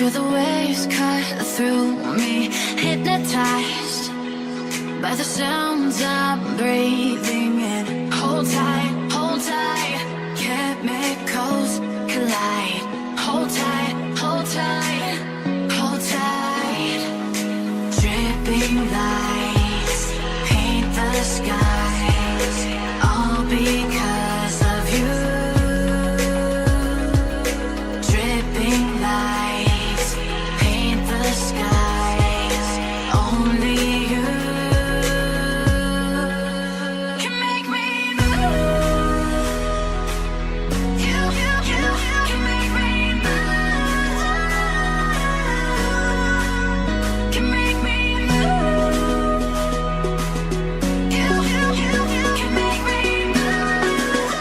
Feel the waves cut through me, hypnotized by the sounds I'm breathing in. Hold tight, chemicals collide. Hold tight, hold tight, hold tight. Dripping lights paint the skies, all because of you. Dripping lights paint the skies, only you can make me move. You can make me move. Can make me move. You can make me move.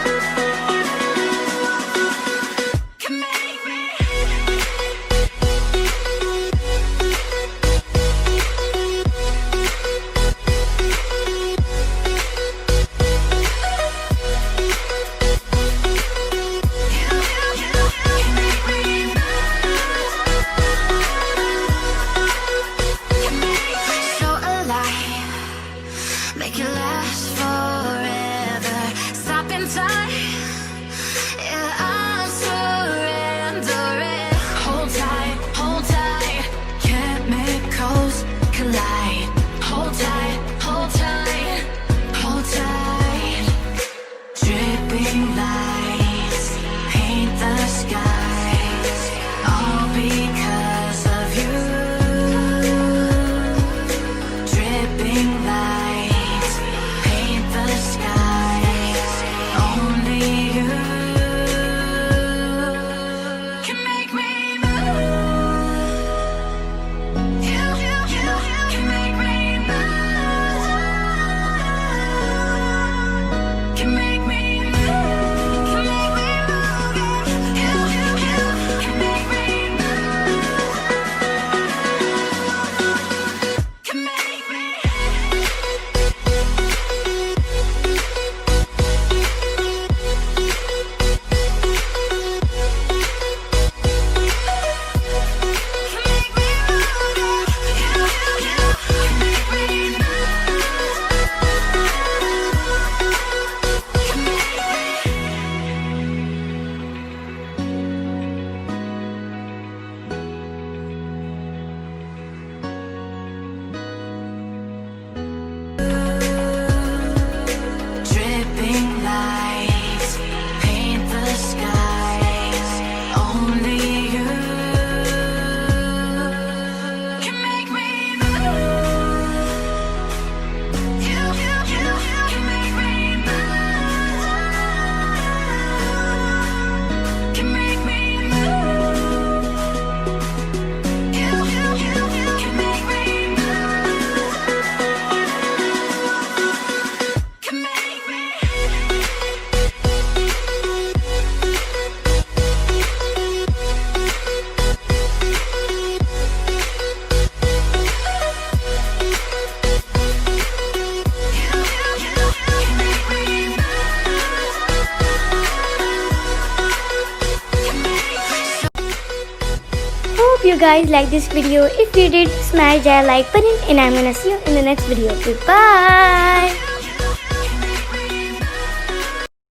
Can make me. So alive, make it last forever. Stop in time, yeah, I'm surrendering. Hold tight, chemicals collide. Hold tight, hold tight, hold tight. Dripping lights paint the skies, all because of you. Dripping lights paint the skies, only you can make me move. You can make me move. Can make me move. Can make me move. You can make me move. Can make me. Dripping lights paint the skies, only you can make me move. You can make me move. Can make me move. You can make me move. Can make me. Hope you guys like this video. If you did, smash that like button and I'm gonna see you in the next video. Goodbye.